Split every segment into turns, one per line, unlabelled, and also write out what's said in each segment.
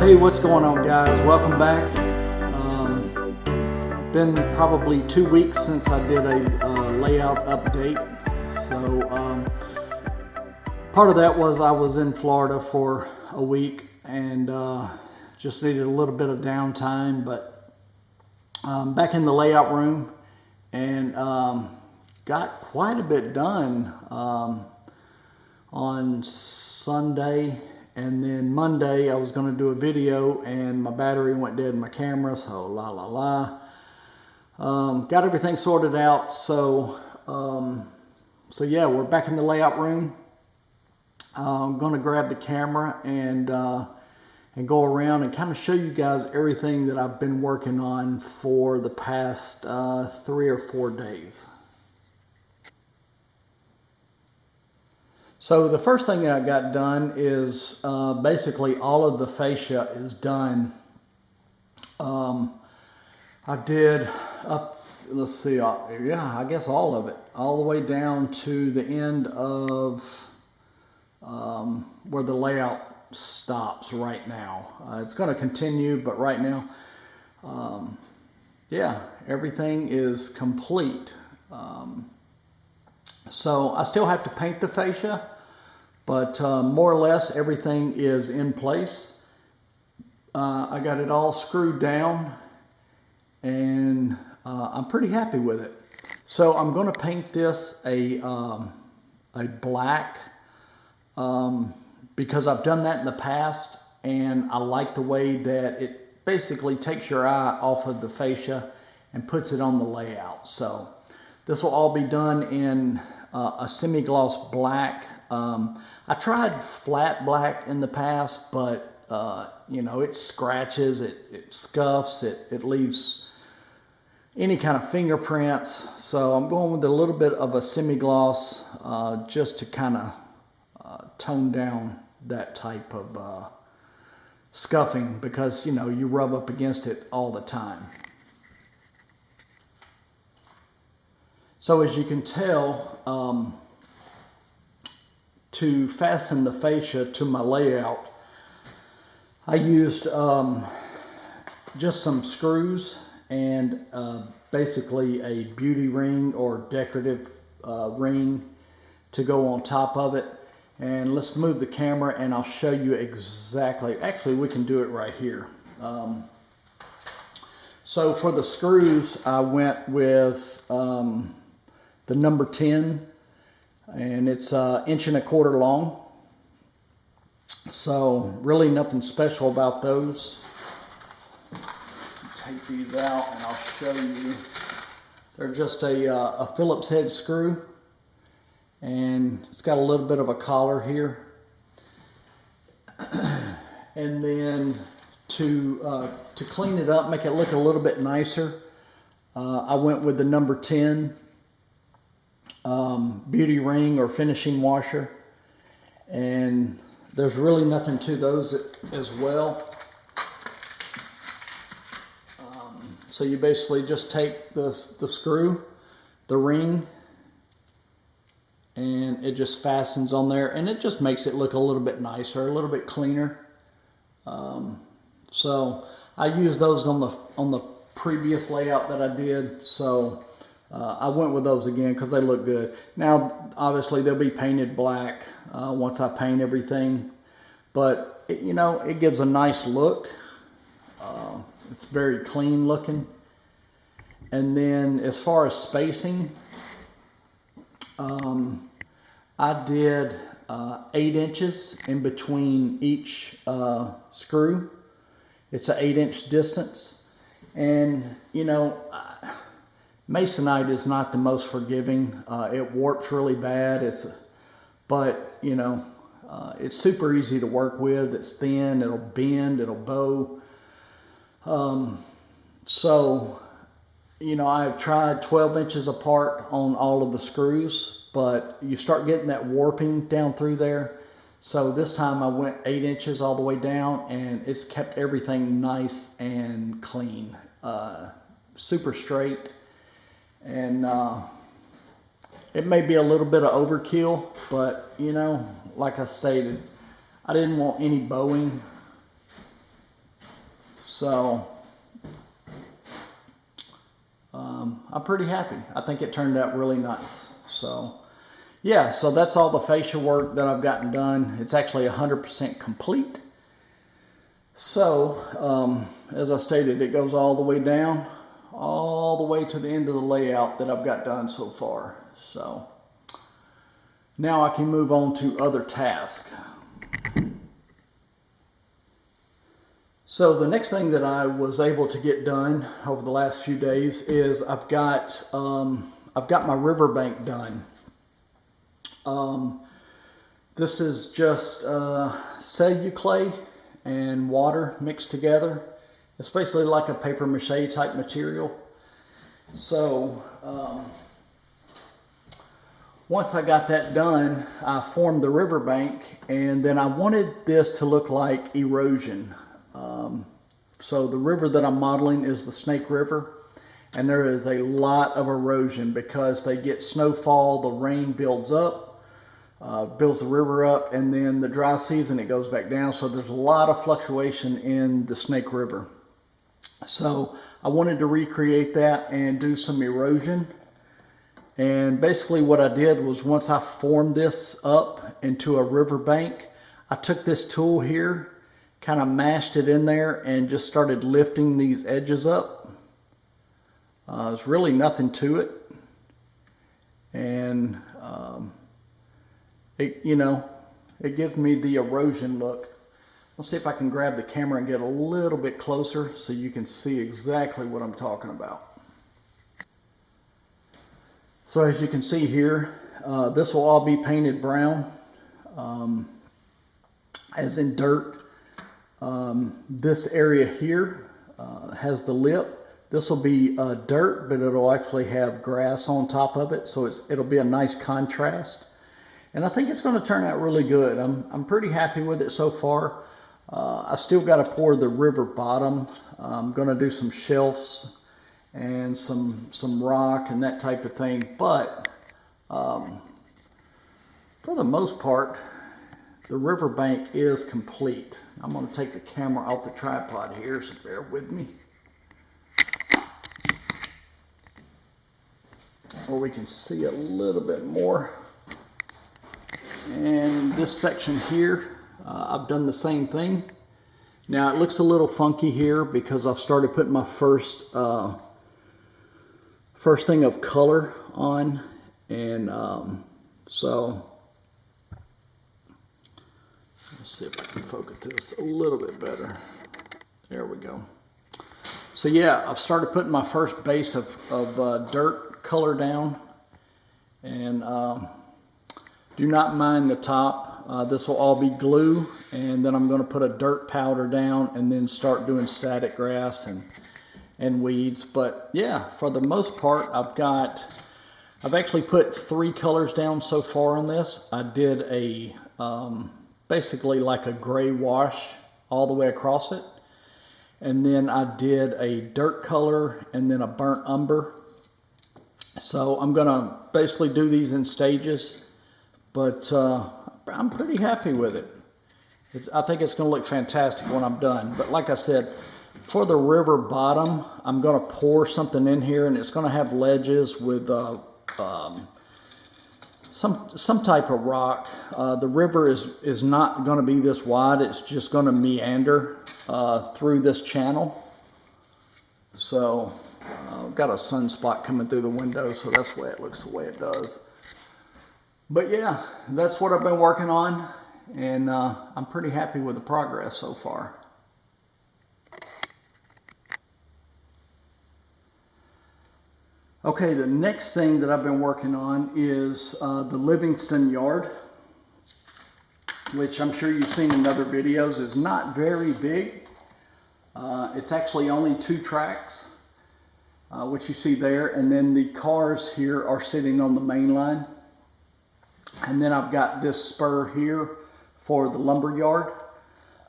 Hey, what's going on, guys? Welcome back. Been probably 2 weeks since I did a layout update. So part of that was I was in Florida for a week and just needed a little bit of downtime, but back in the layout room and got quite a bit done on Sunday. And then Monday I was going to do a video and my battery went dead in my camera, so got everything sorted out. So yeah, we're back in the layout room. I'm going to grab the camera and go around and kind of show you guys everything that I've been working on for the past 3 or 4 days. So the first thing that I got done is basically all of the fascia is done. I did up, let's see, yeah, I guess all of it, all the way down to the end of where the layout stops right now. It's going to continue, but right now, yeah, everything is complete. So I still have to paint the fascia, but more or less everything is in place. I got it all screwed down and I'm pretty happy with it. So I'm going to paint this a black because I've done that in the past and I like the way that it basically takes your eye off of the fascia and puts it on the layout. So this will all be done in a semi-gloss black. I tried flat black in the past, but you know, it scratches, it scuffs, it leaves any kind of fingerprints. So I'm going with a little bit of a semi-gloss just to kind of tone down that type of scuffing, because you know, you rub up against it all the time. So as you can tell, to fasten the fascia to my layout, I used just some screws and basically a beauty ring or decorative ring to go on top of it. And let's move the camera and I'll show you exactly, actually we can do it right here. So for the screws, I went with the number 10, and it's 1.25 inches long. So really nothing special about those. Take these out and I'll show you. They're just a Phillips head screw, and it's got a little bit of a collar here. And then to clean it up, make it look a little bit nicer, I went with the number 10 beauty ring or finishing washer, and there's really nothing to those as well. So you basically just take the screw, the ring, and it just fastens on there, and it just makes it look a little bit nicer, a little bit cleaner. So I used those on the previous layout that I did, so I went with those again because they look good. Now obviously they'll be painted black once I paint everything, but you know, it gives a nice look. It's very clean looking. And then as far as spacing, I did 8 inches in between each screw. It's an 8-inch distance. And you know, Masonite is not the most forgiving. It warps really bad. But you know, it's super easy to work with. It's thin, it'll bend, it'll bow. So, you know, I've tried 12 inches apart on all of the screws, but you start getting that warping down through there. So this time I went 8 inches all the way down, and it's kept everything nice and clean, super straight. And it may be a little bit of overkill, but you know, like I stated, I didn't want any bowing. So I'm pretty happy. I think it turned out really nice. So yeah, so that's all the fascia work that I've gotten done. It's actually 100% complete. So as I stated, it goes all the way down, all the way to the end of the layout that I've got done so far. So now I can move on to other tasks. So the next thing that I was able to get done over the last few days is I've got my riverbank done. This is just celluclay and water mixed together. It's basically like a paper mache type material. So once I got that done, I formed the riverbank, and then I wanted this to look like erosion. So the river that I'm modeling is the Snake River, and there is a lot of erosion because they get snowfall, the rain builds up, builds the river up, and then the dry season it goes back down. So there's a lot of fluctuation in the Snake River. So I wanted to recreate that and do some erosion. And basically what I did was, once I formed this up into a riverbank, I took this tool here, kind of mashed it in there, and just started lifting these edges up. There's really nothing to it. And it gives me the erosion look. Let's see if I can grab the camera and get a little bit closer so you can see exactly what I'm talking about. So as you can see here, this will all be painted brown, as in dirt. This area here has the lip. This will be dirt, but it'll actually have grass on top of it, so it'll be a nice contrast. And I think it's going to turn out really good. I'm pretty happy with it so far. I've still got to pour the river bottom. I'm going to do some shelves and some rock and that type of thing. But for the most part, the riverbank is complete. I'm going to take the camera off the tripod here, so bear with me. Or we can see a little bit more. And this section here, I've done the same thing. Now it looks a little funky here because I've started putting my first thing of color on, and so let's see if I can focus this a little bit better. There we go. So yeah, I've started putting my first base of dirt color down, and do not mind the top. This will all be glue, and then I'm going to put a dirt powder down and then start doing static grass and weeds. But yeah, for the most part, I've actually put 3 colors down so far on this. I did a basically like a gray wash all the way across it, and then I did a dirt color and then a burnt umber. So I'm gonna basically do these in stages, but I'm pretty happy with it. I think it's gonna look fantastic when I'm done. But like I said, for the river bottom, I'm gonna pour something in here, and it's gonna have ledges with some type of rock. The river is not gonna be this wide. It's just gonna meander through this channel. So I've got a sunspot coming through the window, so that's why it looks the way it does. But yeah, that's what I've been working on, and I'm pretty happy with the progress so far. Okay, the next thing that I've been working on is the Livingston yard, which I'm sure you've seen in other videos. Is not very big. It's actually only 2 tracks, which you see there, and then the cars here are sitting on the main line. And then I've got this spur here for the lumber yard,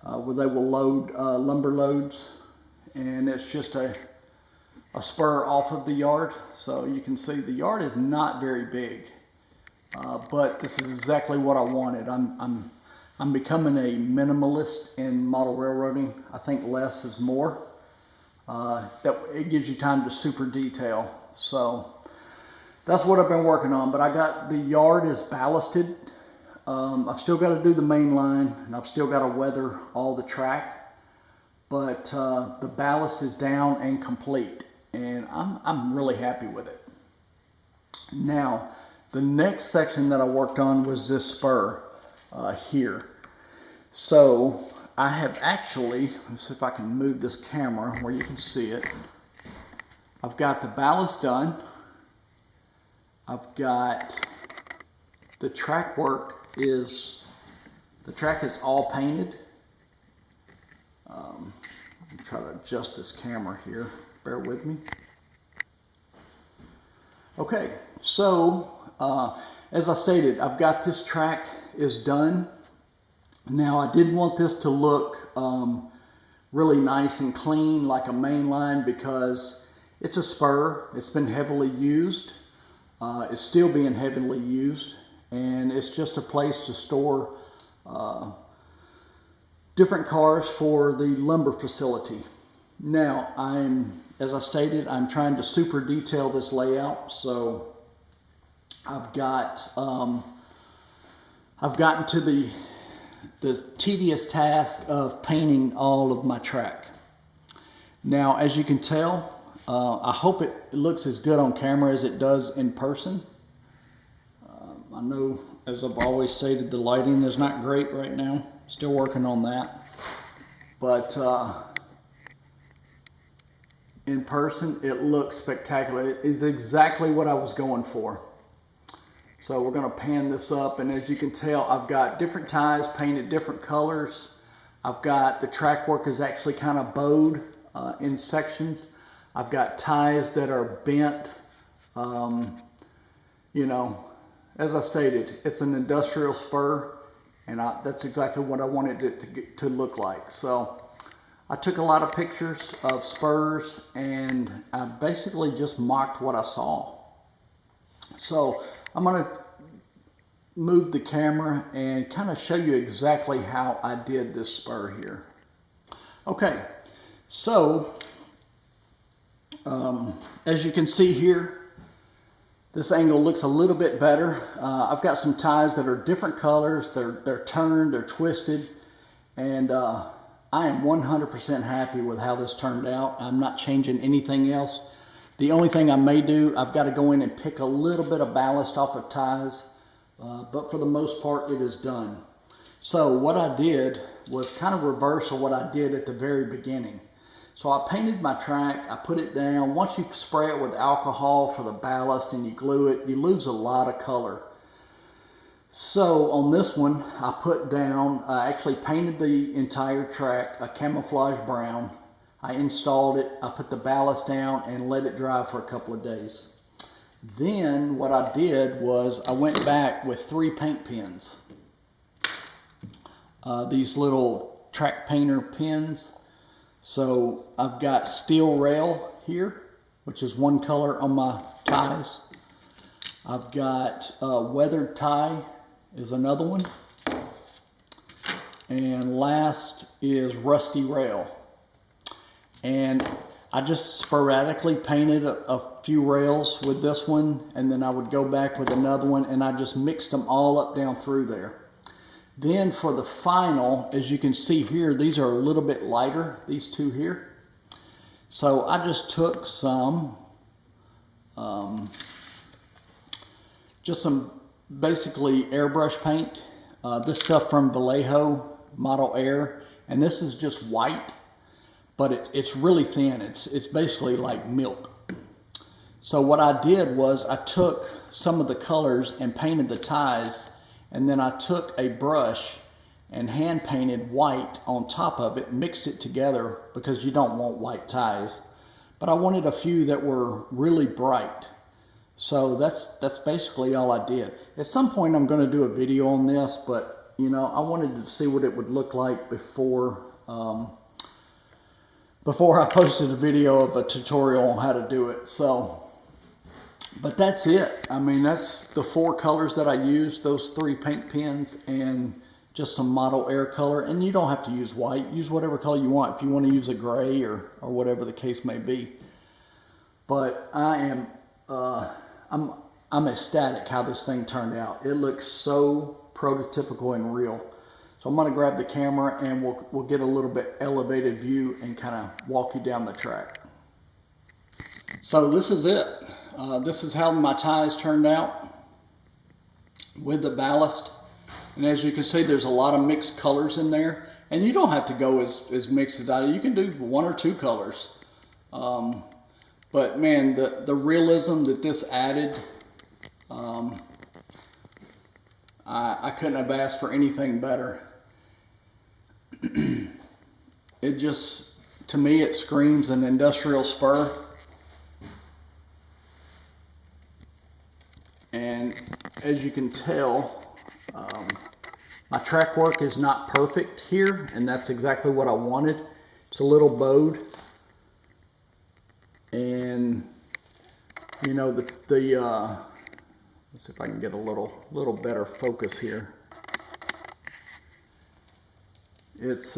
where they will load lumber loads, and it's just a spur off of the yard. So you can see the yard is not very big, but this is exactly what I wanted. I'm becoming a minimalist in model railroading. I think less is more. that it gives you time to super detail. So that's what I've been working on. But I got the yard is ballasted. I've still got to do the main line, and I've still got to weather all the track. But the ballast is down and complete, and I'm really happy with it. Now, the next section that I worked on was this spur here. So I have actually, let's see if I can move this camera where you can see it. I've got the ballast done. I've got the track work the track is all painted. Let me try to adjust this camera here. Bear with me. Okay, so as I stated, I've got this track is done. Now I didn't want this to look really nice and clean like a main line because it's a spur. It's been heavily used. It's still being heavily used, and it's just a place to store different cars for the lumber facility. Now as I stated, I'm trying to super detail this layout. So I've gotten to the tedious task of painting all of my track. Now, as you can tell, I hope it looks as good on camera as it does in person. I know, as I've always stated, the lighting is not great right now. Still working on that. But in person, it looks spectacular. It is exactly what I was going for. So we're going to pan this up, and as you can tell, I've got different ties painted different colors. I've got the track work is actually kind of bowed in sections. I've got ties that are bent. You know, as I stated, it's an industrial spur, and that's exactly what I wanted it to look like. So I took a lot of pictures of spurs, and I basically just mocked what I saw. So I'm going to move the camera and kind of show you exactly how I did this spur here. Okay, so as you can see here, this angle looks a little bit better. I've got some ties that are different colors. They're turned, they're twisted, and I am 100% happy with how this turned out. I'm not changing anything else. The only thing I may do, I've got to go in and pick a little bit of ballast off of ties, but for the most part, it is done. So what I did was kind of reverse of what I did at the very beginning. So I painted my track, I put it down. Once you spray it with alcohol for the ballast and you glue it, you lose a lot of color. So on this one, I put down, I actually painted the entire track a camouflage brown. I installed it, I put the ballast down and let it dry for a couple of days. Then what I did was I went back with 3 paint pens. These little track painter pens. So I've got steel rail here, which is one color on my ties. I've got weathered tie is another one. And last is rusty rail. And I just sporadically painted a few rails with this one, and then I would go back with another one, and I just mixed them all up down through there. Then for the final, as you can see here, these are a little bit lighter, these two here. So I just took some, just some basically airbrush paint. This stuff from Vallejo Model Air, and this is just white, but it's really thin. It's basically like milk. So what I did was I took some of the colors and painted the ties, and then I took a brush and hand painted white on top of it, mixed it together because you don't want white ties. But I wanted a few that were really bright. So that's basically all I did. At some point I'm going to do a video on this, but you know, I wanted to see what it would look like before I posted a video of a tutorial on how to do it. So, but that's it. I mean, that's the 4 colors that I used, those 3 paint pens, and just some model air color, and you don't have to use white. Use whatever color you want. If you want to use a gray or whatever the case may be. But I am I'm ecstatic how this thing turned out. It looks so prototypical and real. So I'm going to grab the camera and we'll get a little bit elevated view and kind of walk you down the track. So this is it. This is how my ties turned out with the ballast. And as you can see, there's a lot of mixed colors in there. And you don't have to go as mixed as I do. You can do 1 or 2 colors. But man, the realism that this added, I couldn't have asked for anything better. It just, to me, it screams an industrial spur. And as you can tell, my track work is not perfect here, and that's exactly what I wanted. It's a little bowed. And you know, let's see if I can get a little better focus here. It's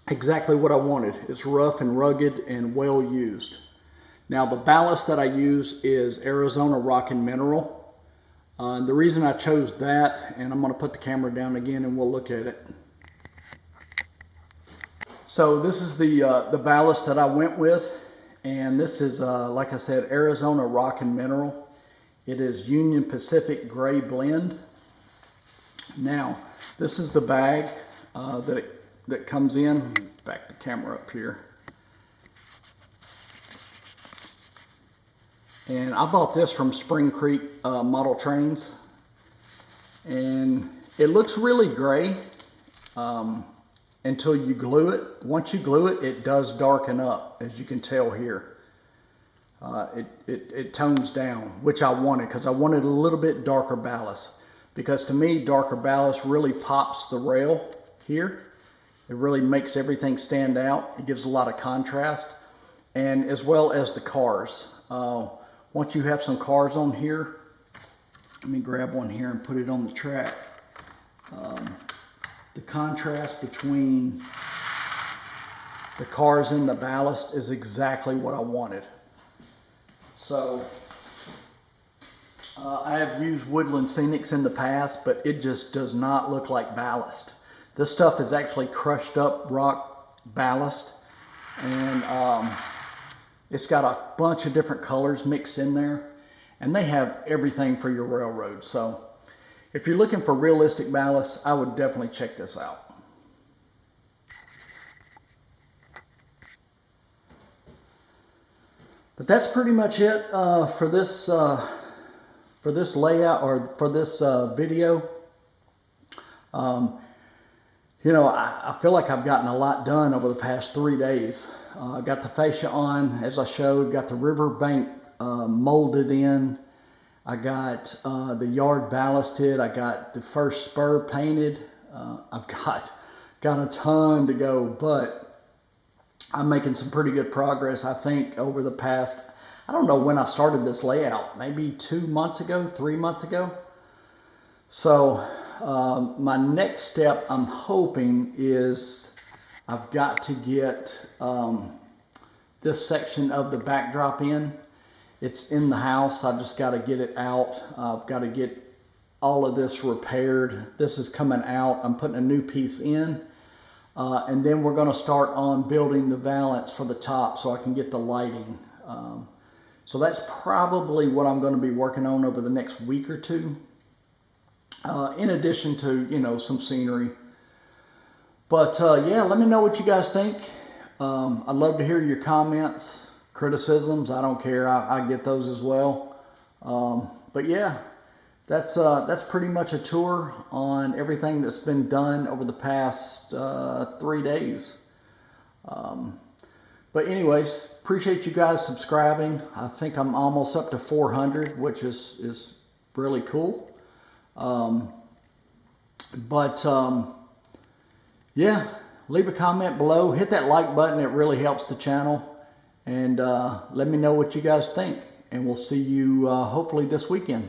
exactly what I wanted. It's rough and rugged and well used. Now the ballast that I use is Arizona Rock and Mineral. The reason I chose that, and I'm going to put the camera down again and we'll look at it. So this is the ballast that I went with, and this is like I said, Arizona Rock and Mineral. It is Union Pacific Gray Blend. Now this is the bag that comes in. Back the camera up here. And I bought this from Spring Creek Model Trains, and it looks really gray until you glue it. Once you glue it, it does darken up, as you can tell here. It tones down, which I wanted, because I wanted a little bit darker ballast. Because to me, darker ballast really pops the rail here. It really makes everything stand out. It gives a lot of contrast, and as well as the cars. Once you have some cars on here, let me grab one here and put it on the track. The contrast between the cars and the ballast is exactly what I wanted. So I have used Woodland Scenics in the past, but it just does not look like ballast. This stuff is actually crushed up rock ballast, and it's got a bunch of different colors mixed in there, and they have everything for your railroad. So if you're looking for realistic ballast, I would definitely check this out. But that's pretty much it for this layout, or for this video. You know, I feel like I've gotten a lot done over the past 3 days. I got the fascia on, as I showed, got the riverbank molded in. I got the yard ballasted. I got the first spur painted. I've got a ton to go, but I'm making some pretty good progress, I think, over the past, I don't know when I started this layout, maybe 2 months ago, 3 months ago. So my next step, I'm hoping, is I've got to get this section of the backdrop in. It's in the house. I just got to get it out. I've got to get all of this repaired. This is coming out. I'm putting a new piece in. And then we're going to start on building the valance for the top so I can get the lighting. So that's probably what I'm going to be working on over the next week or two. In addition to, you know, some scenery. But yeah, let me know what you guys think. I'd love to hear your comments, criticisms. I don't care. I get those as well. But yeah, that's pretty much a tour on everything that's been done over the past 3 days. But anyways, appreciate you guys subscribing. I think I'm almost up to 400, which is really cool. Yeah, leave a comment below, hit that like button. It really helps the channel, and let me know what you guys think, and we'll see you hopefully this weekend.